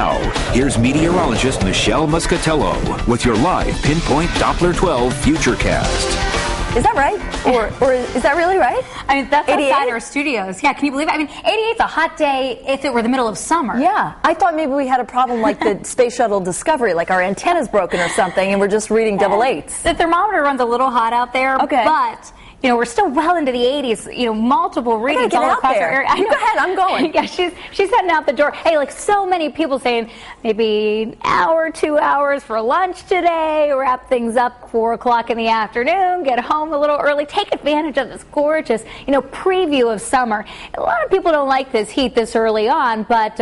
Now, here's meteorologist Michelle Muscatello with your live Pinpoint Doppler 12 Futurecast. Is that right? Or is that really right? I mean, that's 88? outside our studios. Yeah, can you believe it? I mean, 88's a hot day if it were the middle of summer. Yeah, I thought maybe we had a problem like the Space Shuttle Discovery, like our antenna's broken or something, and we're just reading double eights. The thermometer runs a little hot out there, okay, but you know, we're still well into the 80s, you know, multiple readings all across our area. You go ahead, I'm going. Yeah, she's heading out the door. Hey, like so many people saying maybe an hour, 2 hours for lunch today, wrap things up 4 o'clock in the afternoon, get home a little early, take advantage of this gorgeous, you know, preview of summer. A lot of people don't like this heat this early on, but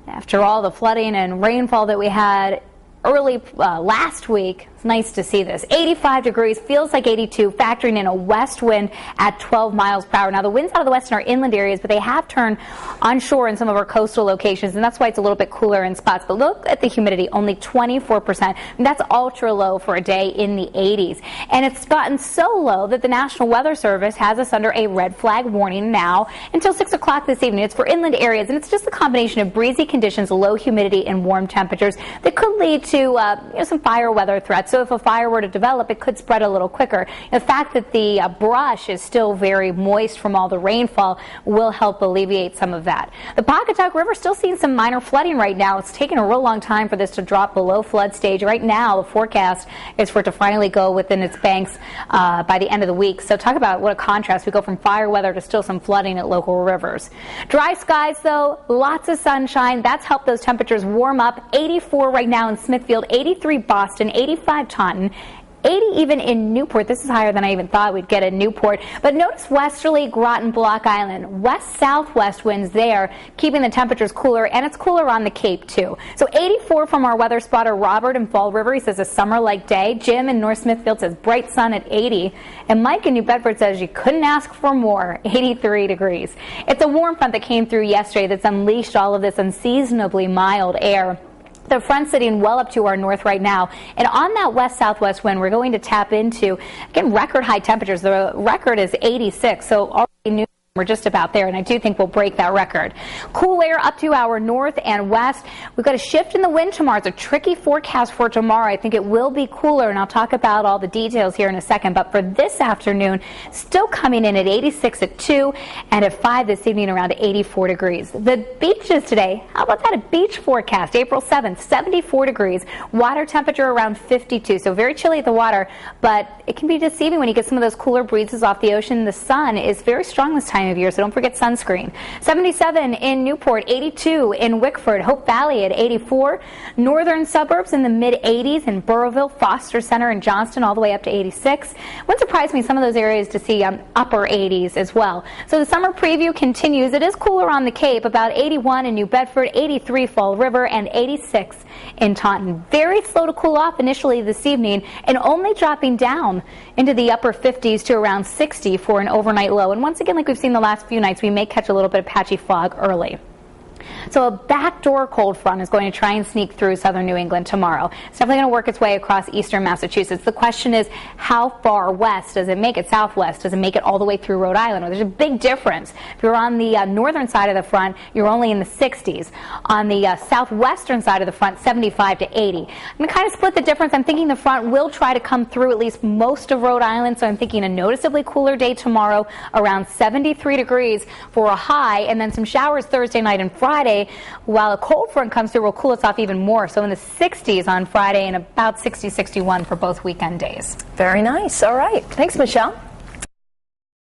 after all the flooding and rainfall that we had early last week, it's nice to see this. 85 degrees, feels like 82, factoring in a west wind at 12 miles per hour. Now, the winds out of the west in our inland areas, but they have turned onshore in some of our coastal locations, and that's why it's a little bit cooler in spots. But look at the humidity, only 24%. And that's ultra low for a day in the 80s. And it's gotten so low that the National Weather Service has us under a red flag warning now until 6 o'clock this evening. It's for inland areas, and it's just a combination of breezy conditions, low humidity, and warm temperatures that could lead to you know, some fire weather threats. So if a fire were to develop, it could spread a little quicker. The fact that the brush is still very moist from all the rainfall will help alleviate some of that. The Pawcatuck River still seeing some minor flooding right now. It's taken a real long time for this to drop below flood stage. Right now, the forecast is for it to finally go within its banks by the end of the week. So talk about what a contrast. We go from fire weather to still some flooding at local rivers. Dry skies, though, lots of sunshine. That's helped those temperatures warm up. 84 right now in Smithfield, 83 Boston, 85 Taunton, 80 even in Newport. This is higher than I even thought we'd get in Newport. But notice westerly Groton, Block Island. West-southwest winds there, keeping the temperatures cooler, and it's cooler on the Cape, too. So 84 from our weather spotter, Robert in Fall River. He says a summer-like day. Jim in North Smithfield says bright sun at 80. And Mike in New Bedford says you couldn't ask for more, 83 degrees. It's a warm front that came through yesterday that's unleashed all of this unseasonably mild air. The front sitting well up to our north right now, and on that west-southwest wind, we're going to tap into, again, record high temperatures. The record is 86, so already new. We're just about there, and I do think we'll break that record. Cool air up to our north and west. We've got a shift in the wind tomorrow. It's a tricky forecast for tomorrow. I think it will be cooler, and I'll talk about all the details here in a second. But for this afternoon, still coming in at 86 at 2 and at 5 this evening around 84 degrees. The beaches today, how about that? A beach forecast, April 7th, 74 degrees. Water temperature around 52, so very chilly at the water, but it can be deceiving when you get some of those cooler breezes off the ocean. The sun is very strong this time of year, so don't forget sunscreen. 77 in Newport, 82 in Wickford, Hope Valley at 84, northern suburbs in the mid-80s in Burrowville, Foster Center, and Johnston all the way up to 86. Wouldn't surprise me some of those areas to see upper 80s as well. So the summer preview continues. It is cooler on the Cape, about 81 in New Bedford, 83 Fall River, and 86 in Taunton. Very slow to cool off initially this evening, and only dropping down into the upper 50s to around 60 for an overnight low. And once again, like we've seen the last few nights, we may catch a little bit of patchy fog early. So a backdoor cold front is going to try and sneak through southern New England tomorrow. It's definitely going to work its way across eastern Massachusetts. The question is, how far west does it make it? Southwest? Does it make it all the way through Rhode Island? Well, there's a big difference. If you're on the northern side of the front, you're only in the 60s. On the southwestern side of the front, 75 to 80. I'm going to kind of split the difference. I'm thinking the front will try to come through at least most of Rhode Island, so I'm thinking a noticeably cooler day tomorrow, around 73 degrees for a high, and then some showers Thursday night and Friday. While a cold front comes through, will cool us off even more. So in the 60s on Friday and about 60, 61 for both weekend days. Very nice. All right. Thanks, Michelle.